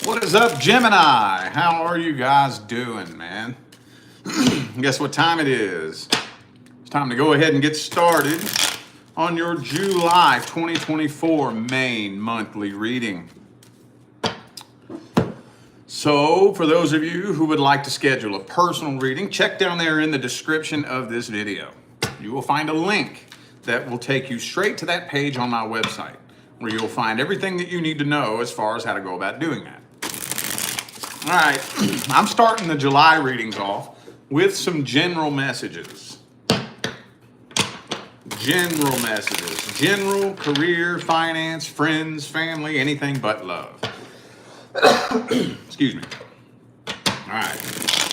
What is up, Gemini? How are you guys doing, man? Guess what time it is? It's time to go ahead and get started on your July 2024 main monthly reading. So, for those of you who would like to schedule a personal reading, check down there in the description of this video. You will find a link that will take you straight to that page on my website, where you'll find everything that you need to know as far as how to go about doing that. All right, I'm starting the July readings off with some general messages. General messages. General, career, finance, friends, family, anything but love. Excuse me. All right,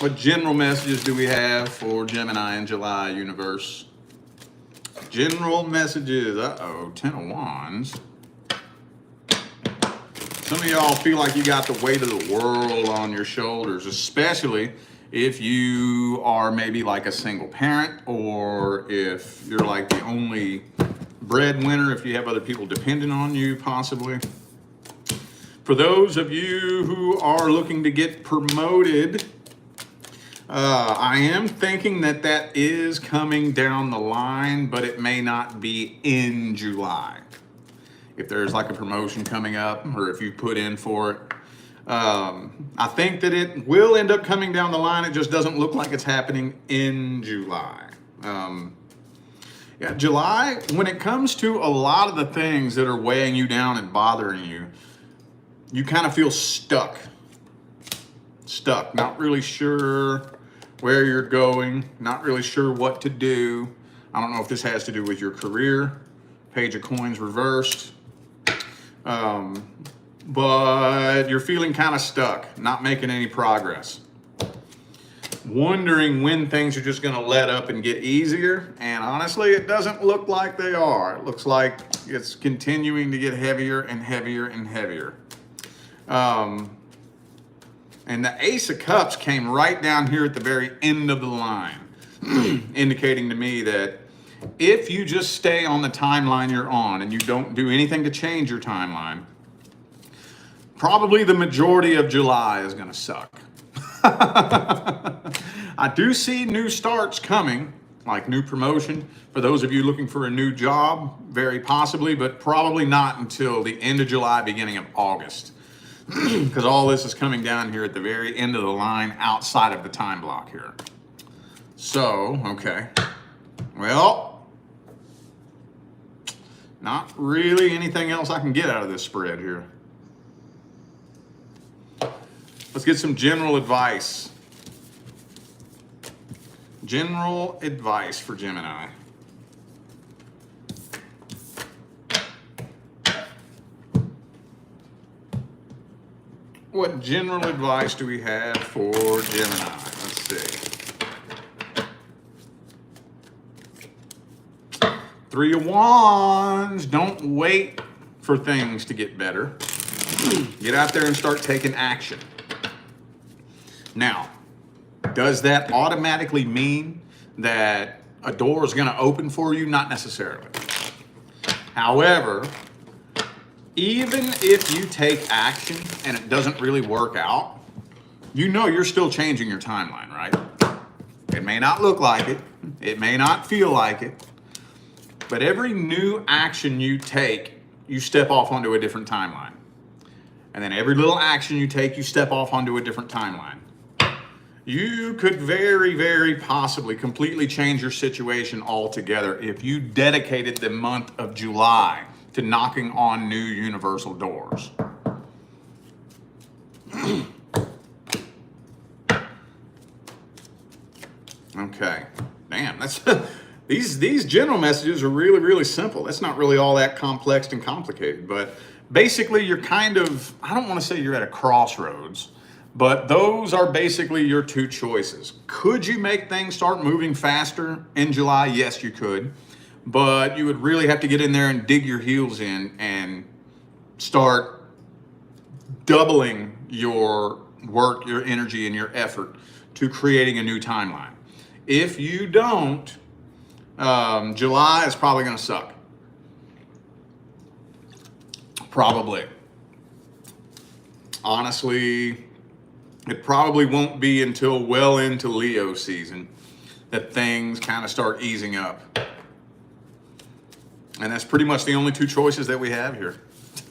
what general messages do we have for Gemini in July, universe? General messages. Uh-oh, 10 of Wands. Some of y'all feel like you got the weight of the world on your shoulders, especially if you are maybe like a single parent, or if you're like the only breadwinner, if you have other people dependent on you, possibly. For those of you who are looking to get promoted, I am thinking that that is coming down the line, but it may not be in July. If there's like a promotion coming up, or if you put in for it, I think that it will end up coming down the line. It just doesn't look like it's happening in July. Yeah, July, when it comes to a lot of the things that are weighing you down and bothering you, you kind of feel stuck. Stuck, not really sure where you're going, not really sure what to do. I don't know if this has to do with your career. Page of Coins reversed. But you're feeling kind of stuck, not making any progress. Wondering when things are just going to let up and get easier. And honestly, it doesn't look like they are. It looks like it's continuing to get heavier and heavier and heavier. And the Ace of Cups came right down here at the very end of the line, indicating to me that if you just stay on the timeline you're on and you don't do anything to change your timeline, probably the majority of July is going to suck. I do see new starts coming, like new promotion. For those of you looking for a new job, very possibly, but probably not until the end of July, beginning of August. Because all this is coming down here at the very end of the line outside of the time block here. So, okay. Well, not really anything else I can get out of this spread here. Let's get some general advice. General advice for Gemini. What general advice do we have for Gemini? Let's see. 3 of Wands. Don't wait for things to get better. Get out there and start taking action. Now, does that automatically mean that a door is going to open for you? Not necessarily. However, even if you take action and it doesn't really work out, you know you're still changing your timeline, right? It may not look like it. It may not feel like it. But every new action you take, you step off onto a different timeline. And then every little action you take, you step off onto a different timeline. You could very, very possibly completely change your situation altogether if you dedicated the month of July to knocking on new universal doors. Okay, damn, that's these general messages are really, really simple. That's not really all that complex and complicated, but basically you're kind of, I don't want to say you're at a crossroads, but those are basically your two choices. Could you make things start moving faster in July? Yes, you could. But you would really have to get in there and dig your heels in and start doubling your work, your energy, and your effort to creating a new timeline. If you don't, July is probably going to suck. Probably. Honestly, it probably won't be until well into Leo season that things kind of start easing up. And that's pretty much the only two choices that we have here.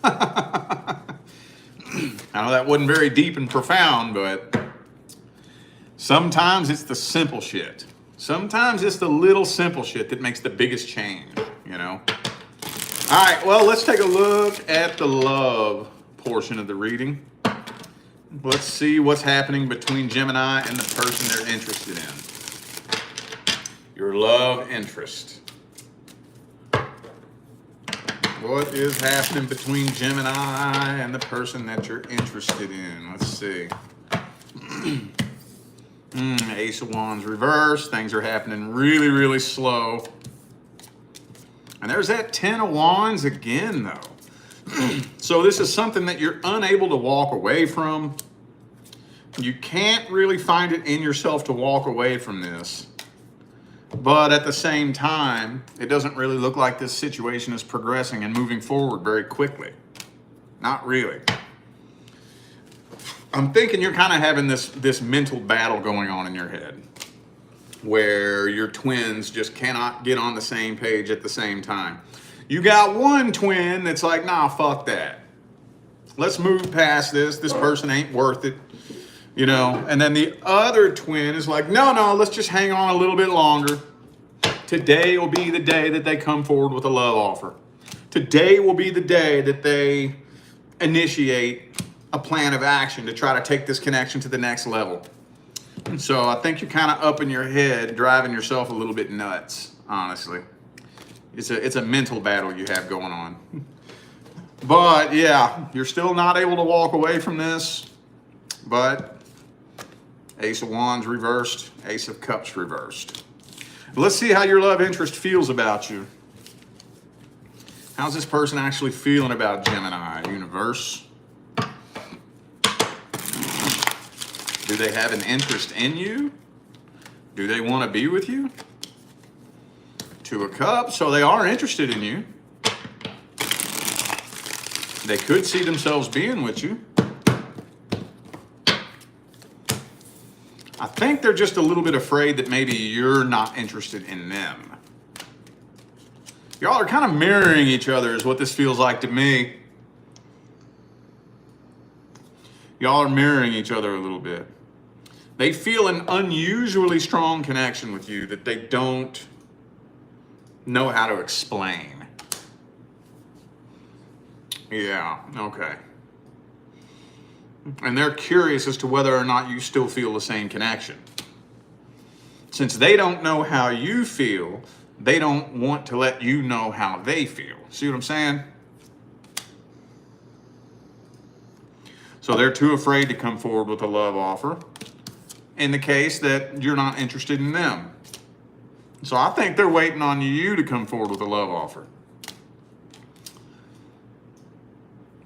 I know that wasn't very deep and profound, but sometimes it's the simple shit. Sometimes it's the little simple shit that makes the biggest change, you know? All right, well, let's take a look at the love portion of the reading. Let's see what's happening between Gemini and the person they're interested in. Your love interest. What is happening between Gemini and the person that you're interested in? Let's see. Ace of Wands reversed. Things are happening really, really slow. And there's that 10 of Wands again, though. So this is something that you're unable to walk away from. You can't really find it in yourself to walk away from this. But at the same time, it doesn't really look like this situation is progressing and moving forward very quickly. Not really. I'm thinking you're kind of having this mental battle going on in your head where your twins just cannot get on the same page at the same time. You got one twin that's like, nah, fuck that. Let's move past this. This person ain't worth it. You know, and then the other twin is like, no, let's just hang on a little bit longer. Today will be the day that they come forward with a love offer. Today will be the day that they initiate a plan of action to try to take this connection to the next level. And so I think you're kind of up in your head, driving yourself a little bit nuts, honestly. It's a mental battle you have going on. But yeah, you're still not able to walk away from this, but Ace of Wands reversed, Ace of Cups reversed. Let's see how your love interest feels about you. How's this person actually feeling about Gemini, universe? Do they have an interest in you? Do they want to be with you? Two of Cups, so they are interested in you. They could see themselves being with you. I think they're just a little bit afraid that maybe you're not interested in them. Y'all are kind of mirroring each other is what this feels like to me. Y'all are mirroring each other a little bit. They feel an unusually strong connection with you that they don't know how to explain. Yeah, okay. And they're curious as to whether or not you still feel the same connection. Since they don't know how you feel, they don't want to let you know how they feel. See what I'm saying? So they're too afraid to come forward with a love offer in the case that you're not interested in them. So I think they're waiting on you to come forward with a love offer.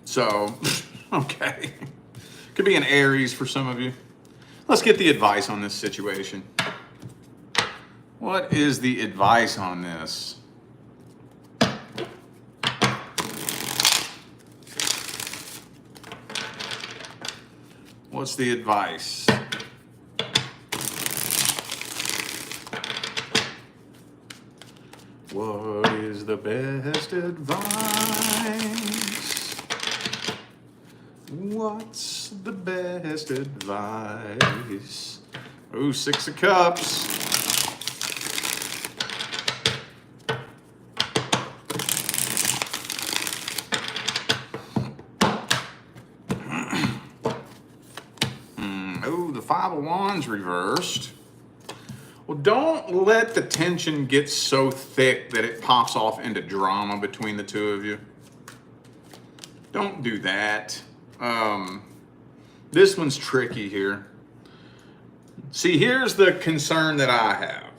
So, okay. Could be an Aries for some of you. Let's get the advice on this situation. What is the advice on this? What's the advice? What is the best advice? What's the best advice? Ooh, Six of Cups. Ooh, the Five of Wands reversed. Well, don't let the tension get so thick that it pops off into drama between the two of you. Don't do that. This one's tricky here. See, here's the concern that I have.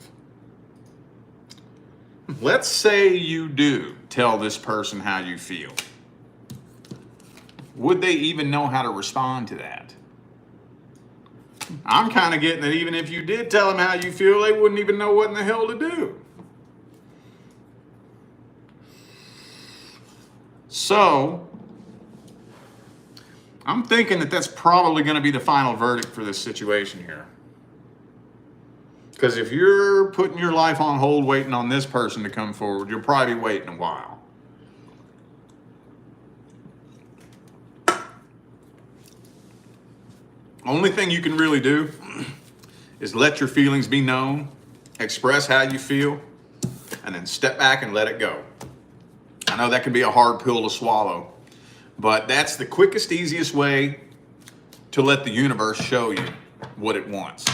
Let's say you do tell this person how you feel. Would they even know how to respond to that? I'm kind of getting that even if you did tell them how you feel, they wouldn't even know what in the hell to do. So, I'm thinking that that's probably going to be the final verdict for this situation here. Because if you're putting your life on hold waiting on this person to come forward, you'll probably be waiting a while. Only thing you can really do is let your feelings be known, express how you feel, and then step back and let it go. I know that can be a hard pill to swallow, but that's the quickest, easiest way to let the universe show you what it wants.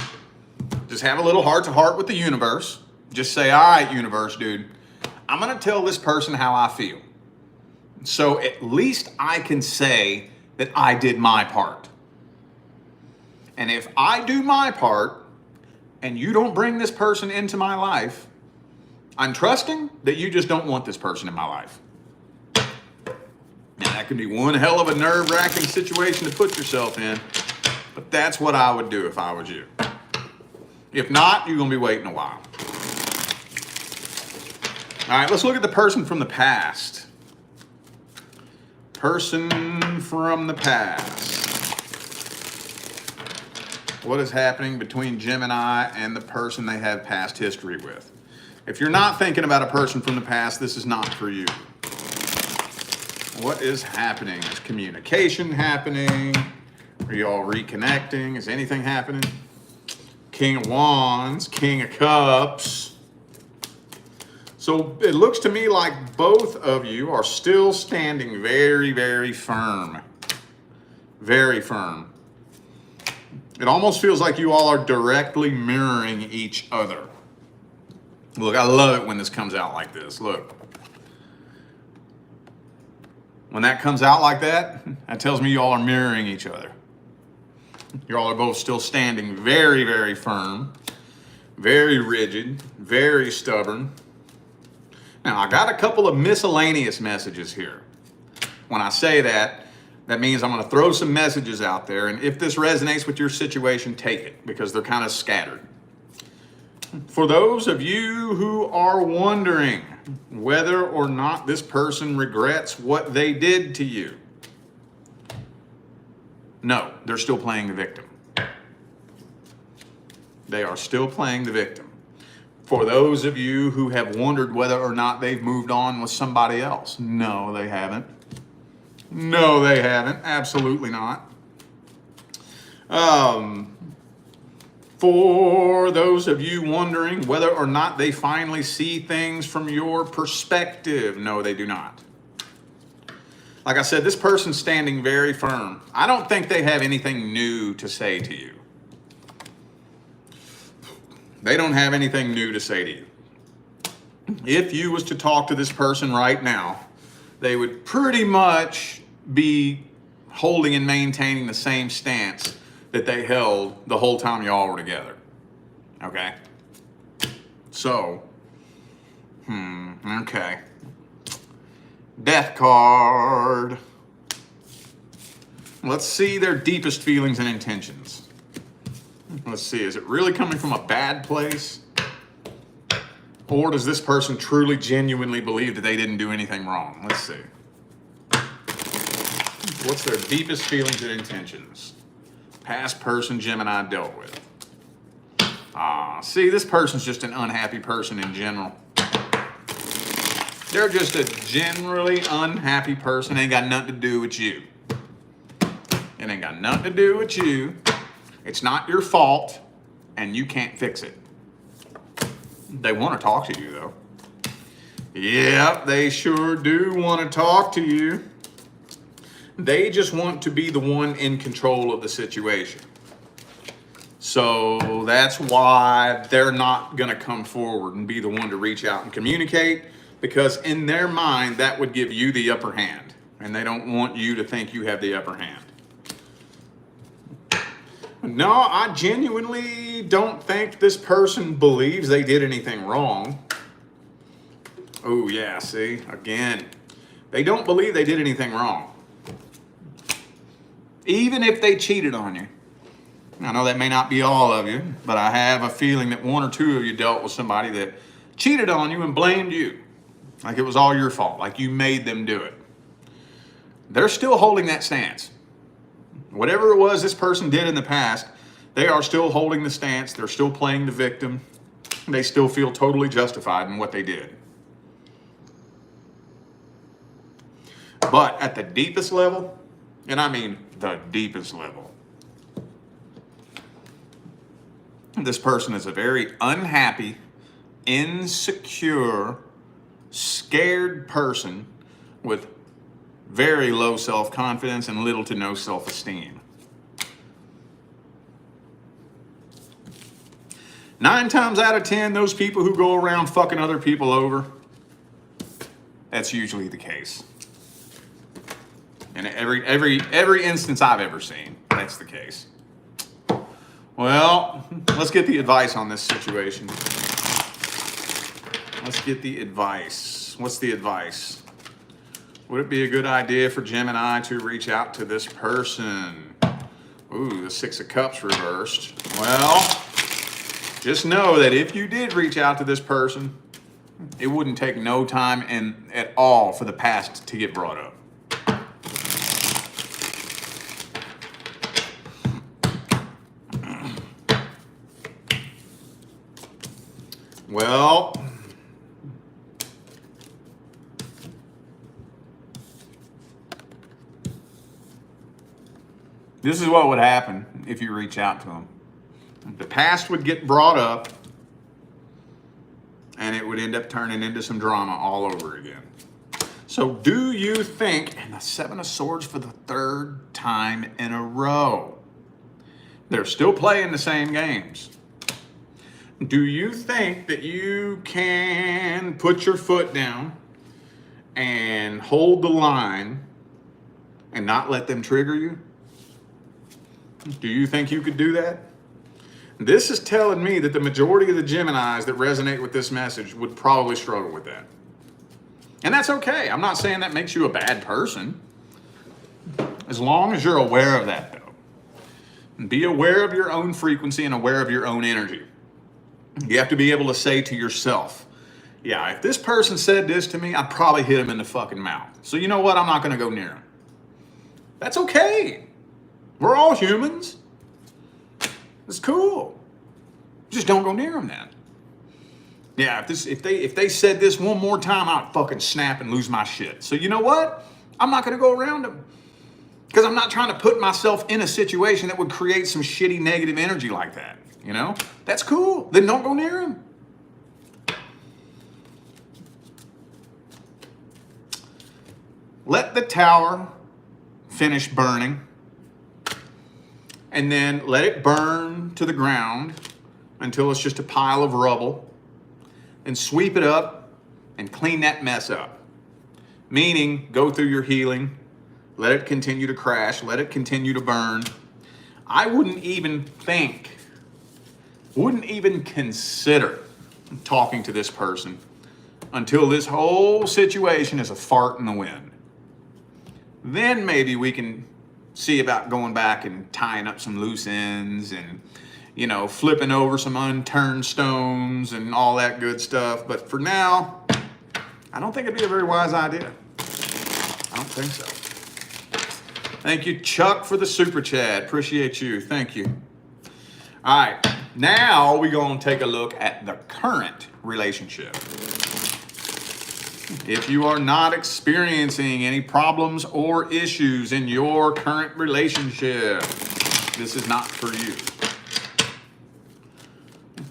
Just have a little heart-to-heart with the universe. Just say, all right, universe, dude, I'm going to tell this person how I feel. So at least I can say that I did my part. And if I do my part and you don't bring this person into my life, I'm trusting that you just don't want this person in my life. Now, that can be one hell of a nerve-wracking situation to put yourself in, but that's what I would do if I was you. If not, you're going to be waiting a while. All right, let's look at the person from the past. Person from the past. What is happening between Gemini and the person they have past history with? If you're not thinking about a person from the past, this is not for you. What is happening? Is communication happening? Are you all reconnecting? Is anything happening? King of Wands, King of Cups. So it looks to me like both of you are still standing very, very firm. Very firm. It almost feels like you all are directly mirroring each other. Look, I love it when this comes out like this. Look. When that comes out like that, that tells me you all are mirroring each other. You all are both still standing very, very firm, very rigid, very stubborn. Now, I got a couple of miscellaneous messages here. When I say that, that means I'm going to throw some messages out there, and if this resonates with your situation, take it, because they're kind of scattered. For those of you who are wondering whether or not this person regrets what they did to you, no, they're still playing the victim. They are still playing the victim. For those of you who have wondered whether or not they've moved on with somebody else, no, they haven't. No, they haven't. Absolutely not. For those of you wondering whether or not they finally see things from your perspective, no, they do not. Like I said, this person's standing very firm. I don't think they have anything new to say to you. They don't have anything new to say to you. If you was to talk to this person right now, they would pretty much be holding and maintaining the same stance that they held the whole time y'all were together. Okay? So, okay. Death card. Let's see their deepest feelings and intentions. Let's see, is it really coming from a bad place? Or does this person truly, genuinely believe that they didn't do anything wrong? Let's see. What's their deepest feelings and intentions? Past person Gemini dealt with. See, this person's just an unhappy person in general. They're just a generally unhappy person. Ain't got nothing to do with you. It ain't got nothing to do with you. It's not your fault, and you can't fix it. They want to talk to you, though. Yep, they sure do want to talk to you. They just want to be the one in control of the situation. So that's why they're not going to come forward and be the one to reach out and communicate, because in their mind, that would give you the upper hand, and they don't want you to think you have the upper hand. No, I genuinely don't think this person believes they did anything wrong. Oh, yeah, see, again, they don't believe they did anything wrong. Even if they cheated on you. I know that may not be all of you, but I have a feeling that one or two of you dealt with somebody that cheated on you and blamed you. Like it was all your fault, like you made them do it. They're still holding that stance. Whatever it was this person did in the past, they are still holding the stance. They're still playing the victim. They still feel totally justified in what they did. But at the deepest level, and I mean the deepest level, this person is a very unhappy, insecure, scared person with very low self-confidence and little to no self-esteem. 9 times out of 10, those people who go around fucking other people over, that's usually the case. In every instance I've ever seen, that's the case. Well, let's get the advice on this situation. Let's get the advice. What's the advice? Would it be a good idea for Gemini to reach out to this person? Ooh, the 6 of Cups reversed. Well, just know that if you did reach out to this person, it wouldn't take no time at all for the past to get brought up. Well, this is what would happen if you reach out to them. The past would get brought up, and it would end up turning into some drama all over again. So do you think, and the 7 of Swords for the 3rd time in a row, they're still playing the same games. Do you think that you can put your foot down and hold the line and not let them trigger you? Do you think you could do that? This is telling me that the majority of the Geminis that resonate with this message would probably struggle with that. And that's okay. I'm not saying that makes you a bad person. As long as you're aware of that, though. And be aware of your own frequency and aware of your own energy. You have to be able to say to yourself, yeah, if this person said this to me, I'd probably hit him in the fucking mouth. So you know what? I'm not going to go near him. That's okay. We're all humans. It's cool. Just don't go near them then. Yeah, if they said this one more time, I'd fucking snap and lose my shit. So you know what? I'm not going to go around them. Because I'm not trying to put myself in a situation that would create some shitty negative energy like that. You know? That's cool. Then don't go near him. Let the tower finish burning. And then let it burn to the ground until it's just a pile of rubble. And sweep it up and clean that mess up. Meaning, go through your healing. Let it continue to crash. Let it continue to burn. I wouldn't even consider talking to this person until this whole situation is a fart in the wind. Then maybe we can see about going back and tying up some loose ends and, you know, flipping over some unturned stones and all that good stuff. But for now, I don't think it'd be a very wise idea. I don't think so. Thank you, Chuck, for the super chat. Appreciate you. Thank you. All right. Now we're going to take a look at the current relationship. If you are not experiencing any problems or issues in your current relationship, this is not for you.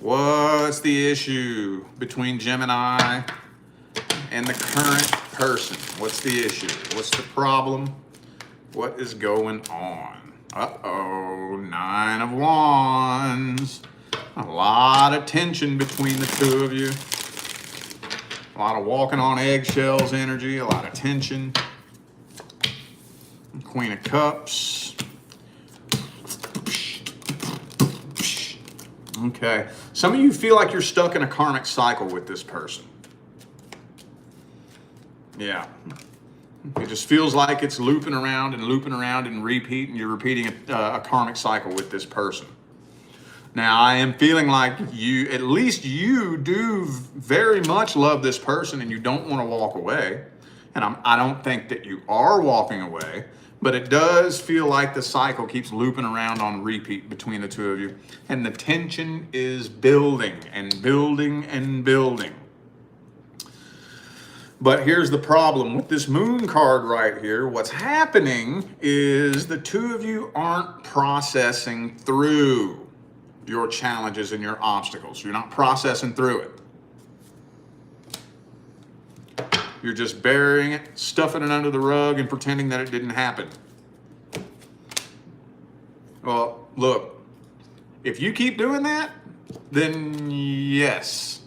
What's the issue between Gemini and the current person? What's the issue? What's the problem? What is going on? Uh-oh, 9 of Wands. A lot of tension between the two of you. A lot of walking on eggshells energy, a lot of tension. Queen of Cups. Okay. Some of you feel like you're stuck in a karmic cycle with this person. Yeah. It just feels like it's looping around and repeating. You're repeating a karmic cycle with this person. Now, I am feeling like you, at least you do very much love this person and you don't want to walk away. And I don't think that you are walking away, but it does feel like the cycle keeps looping around on repeat between the two of you. And the tension is building and building and building. But here's the problem with this moon card right here. What's happening is the two of you aren't processing through your challenges and your obstacles. You're not processing through it. You're just burying it, stuffing it under the rug, and pretending that it didn't happen. Well, look, if you keep doing that, then yes,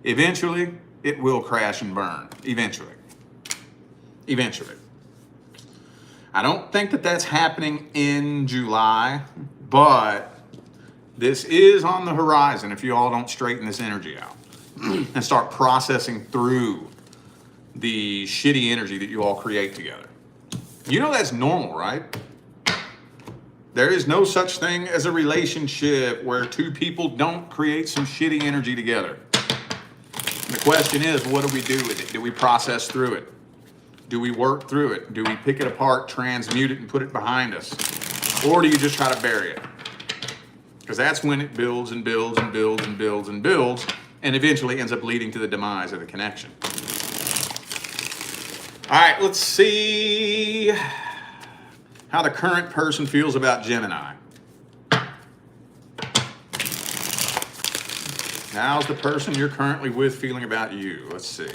eventually it will crash and burn. Eventually. Eventually. I don't think that that's happening in July, but this is on the horizon if you all don't straighten this energy out and start processing through the shitty energy that you all create together. You know that's normal, right? There is no such thing as a relationship where two people don't create some shitty energy together. The question is, what do we do with it? Do we process through it? Do we work through it? Do we pick it apart, transmute it, and put it behind us? Or do you just try to bury it? Because that's when it builds and builds and builds and builds and builds, and eventually ends up leading to the demise of the connection. All right, let's see how the current person feels about Gemini. How's the person you're currently with feeling about you? Let's see.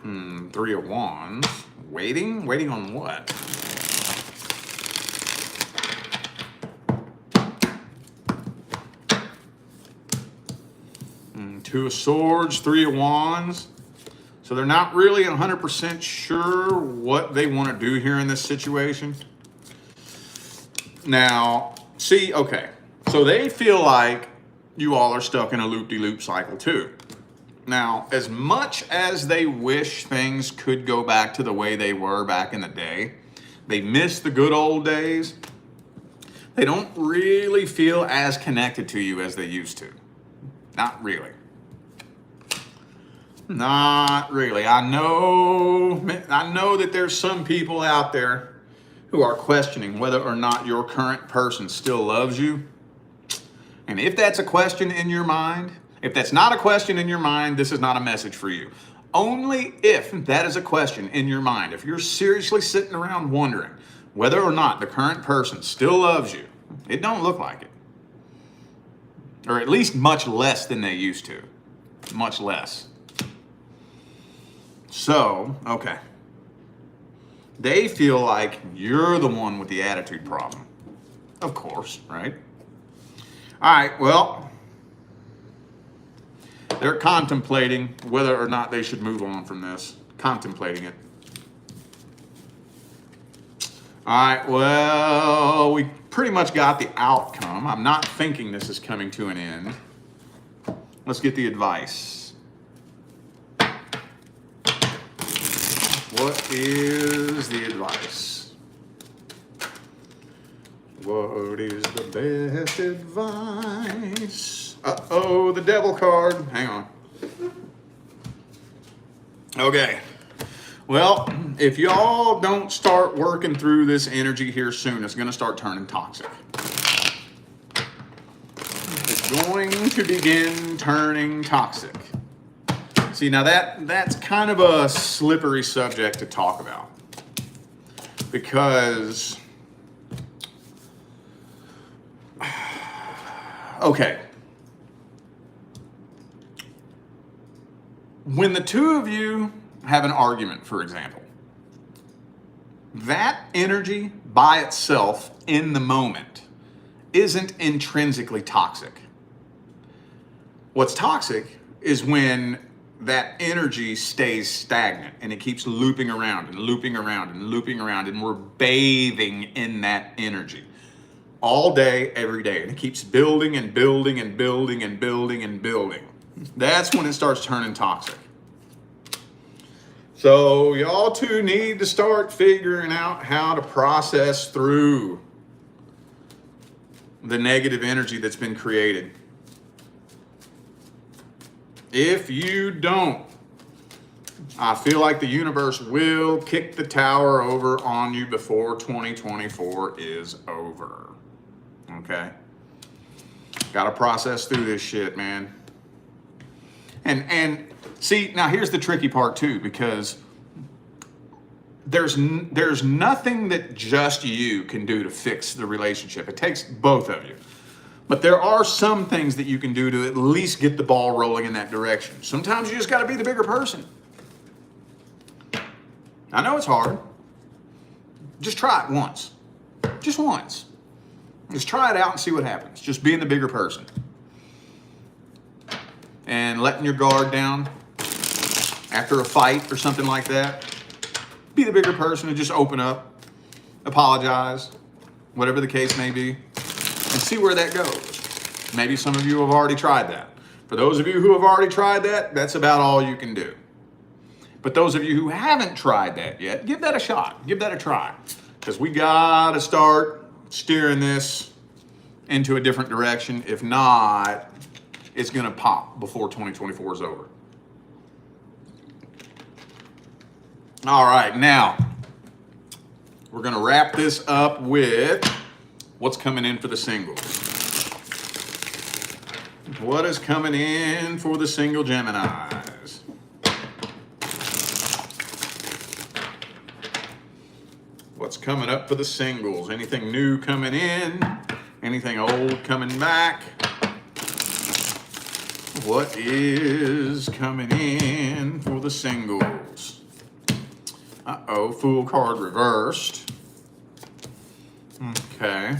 3 of Wands. Waiting? Waiting on what? Two of Swords, 3 of Wands. So they're not really 100% sure what they want to do here in this situation. Now, see, okay. So they feel like you all are stuck in a loop-de-loop cycle too. Now, as much as they wish things could go back to the way they were back in the day, they miss the good old days, they don't really feel as connected to you as they used to. Not really. Not really. I know that there's some people out there who are questioning whether or not your current person still loves you. And if that's a question in your mind, if that's not a question in your mind, this is not a message for you. Only if that is a question in your mind, if you're seriously sitting around wondering whether or not the current person still loves you, it don't look like it. Or at least much less than they used to. Much less. So, okay. They feel like you're the one with the attitude problem. Of course, right? All right, well, they're contemplating whether or not they should move on from this. Contemplating it. All right, well, we pretty much got the outcome. I'm not thinking this is coming to an end. Let's get the advice. What is the advice? What is the best advice? Uh-oh, the devil card. Hang on. Okay. Well, if y'all don't start working through this energy here soon, it's going to start turning toxic. It's going to begin turning toxic. See, now that's kind of a slippery subject to talk about. Because, okay. When the two of you have an argument, for example, that energy by itself in the moment isn't intrinsically toxic. What's toxic is when that energy stays stagnant and it keeps looping around and looping around and looping around, and we're bathing in that energy all day, every day, and it keeps building and building and building and building and building. That's when it starts turning toxic. So y'all two need to start figuring out how to process through the negative energy that's been created. If you don't, I feel like the universe will kick the tower over on you before 2024 is over. Okay? Got to process through this shit, man. And see, now here's the tricky part too, because there's nothing that just you can do to fix the relationship. It takes both of you. But there are some things that you can do to at least get the ball rolling in that direction. Sometimes you just got to be the bigger person. I know it's hard. Just try it once. Just once. Just try it out and see what happens. Just being the bigger person. And letting your guard down after a fight or something like that. Be the bigger person and just open up, apologize, whatever the case may be, and see where that goes. Maybe some of you have already tried that. For those of you who have already tried that, that's about all you can do. But those of you who haven't tried that yet, give that a shot. Give that a try. Because we got to start steering this into a different direction. If not, it's going to pop before 2024 is over. All right, now we're going to wrap this up with what's coming in for the singles. What is coming in for the single Geminis? What's coming up for the singles? Anything new coming in? Anything old coming back? What is coming in for the singles? Uh-oh, Fool card reversed. Okay.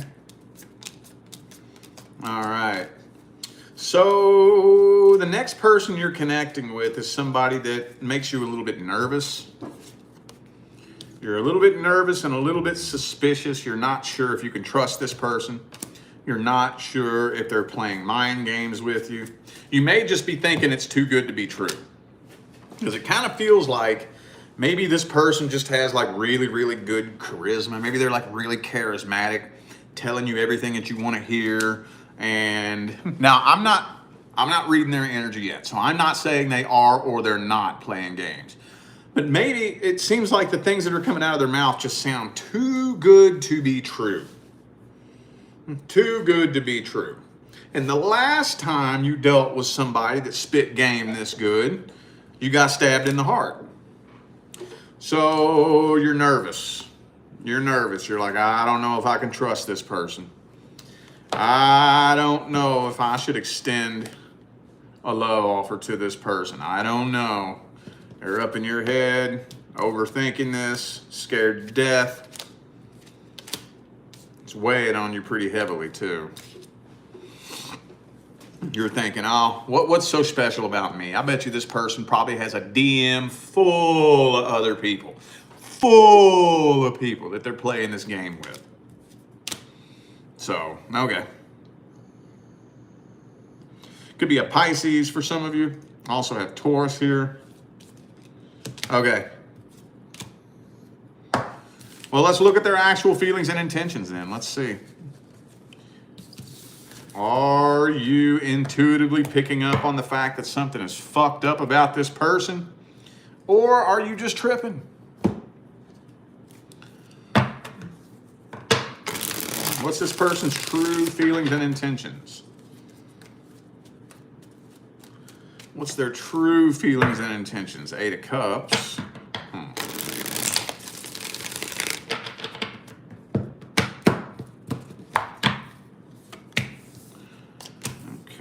All right. So the next person you're connecting with is somebody that makes you a little bit nervous. You're a little bit nervous and a little bit suspicious. You're not sure if you can trust this person. You're not sure if they're playing mind games with you. You may just be thinking it's too good to be true. Because it kind of feels like maybe this person just has like really, really good charisma. Maybe they're like really charismatic, telling you everything that you want to hear. And now I'm not reading their energy yet. So I'm not saying they are or they're not playing games. But maybe it seems like the things that are coming out of their mouth just sound too good to be true. Too good to be true. And the last time you dealt with somebody that spit game this good, you got stabbed in the heart. So you're nervous. You're nervous. You're like, I don't know if I can trust this person. I don't know if I should extend a love offer to this person. I don't know. They're up in your head, overthinking this, scared to death. It's weighing on you pretty heavily too. You're thinking, oh, what's so special about me? I bet you this person probably has a DM full of other people. Full of people that they're playing this game with. So, okay. Could be a Pisces for some of you. Also have Taurus here. Okay. Well, let's look at their actual feelings and intentions then. Let's see. Are you intuitively picking up on the fact that something is fucked up about this person? Or are you just tripping? What's this person's true feelings and intentions? What's their true feelings and intentions? 8 of Cups.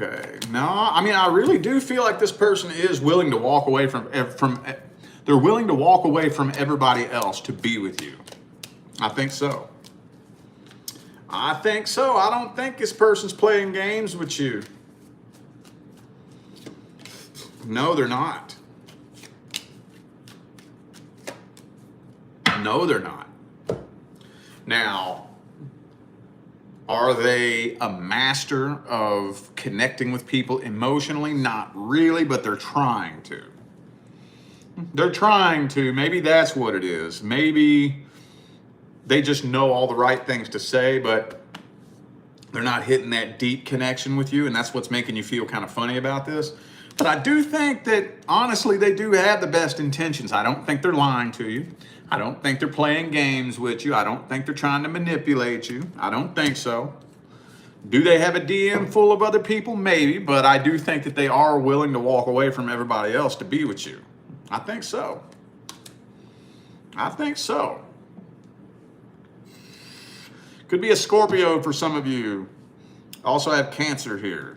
Okay. No, I mean, I really do feel like this person is willing to walk away they're willing to walk away from everybody else to be with you. I think so. I think so. I don't think this person's playing games with you. No, they're not. No, they're not. Now, are they a master of connecting with people emotionally? Not really, but they're trying to. They're trying to. Maybe that's what it is. Maybe they just know all the right things to say, but they're not hitting that deep connection with you, and that's what's making you feel kind of funny about this. But I do think that, honestly, they do have the best intentions. I don't think they're lying to you. I don't think they're playing games with you. I don't think they're trying to manipulate you. I don't think so. Do they have a DM full of other people? Maybe, but I do think that they are willing to walk away from everybody else to be with you. I think so. I think so. Could be a Scorpio for some of you. Also have Cancer here.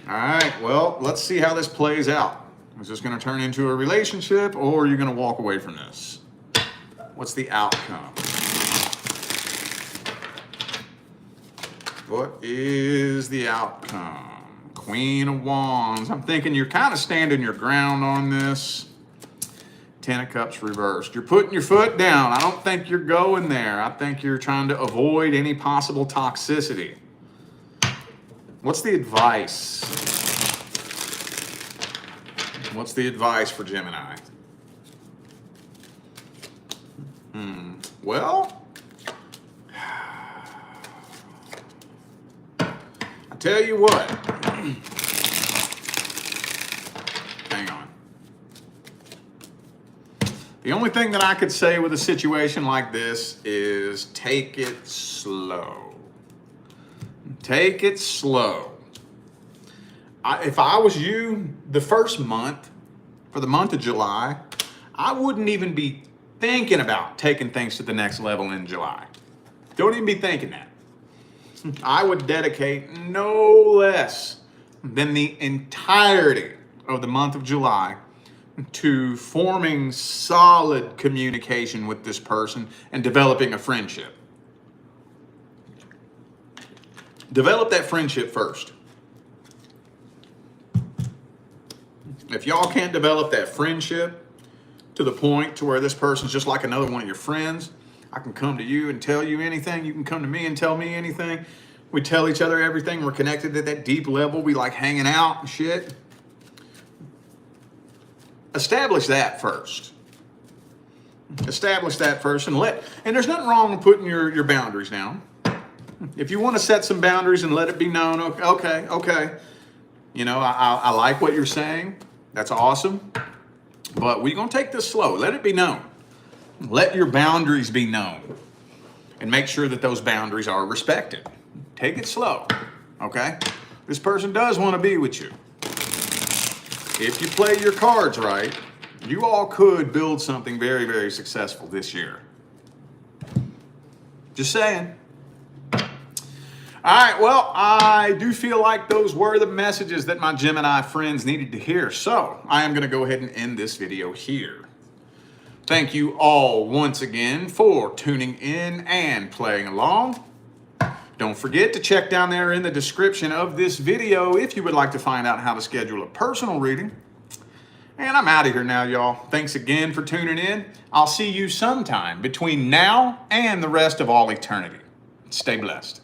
All right, well, let's see how this plays out. Is this going to turn into a relationship, or are you going to walk away from this? What's the outcome? What is the outcome? Queen of Wands. I'm thinking you're kind of standing your ground on this. Ten of Cups reversed. You're putting your foot down. I don't think you're going there. I think you're trying to avoid any possible toxicity. What's the advice? What's the advice for Gemini? Well, I tell you what. Hang on. The only thing that I could say with a situation like this is take it slow. Take it slow. If I was you, the first month, for the month of July, I wouldn't even be thinking about taking things to the next level in July. Don't even be thinking that. I would dedicate no less than the entirety of the month of July to forming solid communication with this person and developing a friendship. Develop that friendship first. If y'all can't develop that friendship to the point to where this person's just like another one of your friends, I can come to you and tell you anything. You can come to me and tell me anything. We tell each other everything. We're connected at that deep level. We like hanging out and shit. Establish that first. Establish that first and there's nothing wrong with putting your boundaries down. If you want to set some boundaries and let it be known, okay. You know, I like what you're saying. That's awesome. But we're going to take this slow. Let it be known. Let your boundaries be known. And make sure that those boundaries are respected. Take it slow, okay? This person does want to be with you. If you play your cards right, you all could build something very, very successful this year. Just saying. All right, well, I do feel like those were the messages that my Gemini friends needed to hear. So I am going to go ahead and end this video here. Thank you all once again for tuning in and playing along. Don't forget to check down there in the description of this video if you would like to find out how to schedule a personal reading. And I'm out of here now, y'all. Thanks again for tuning in. I'll see you sometime between now and the rest of all eternity. Stay blessed.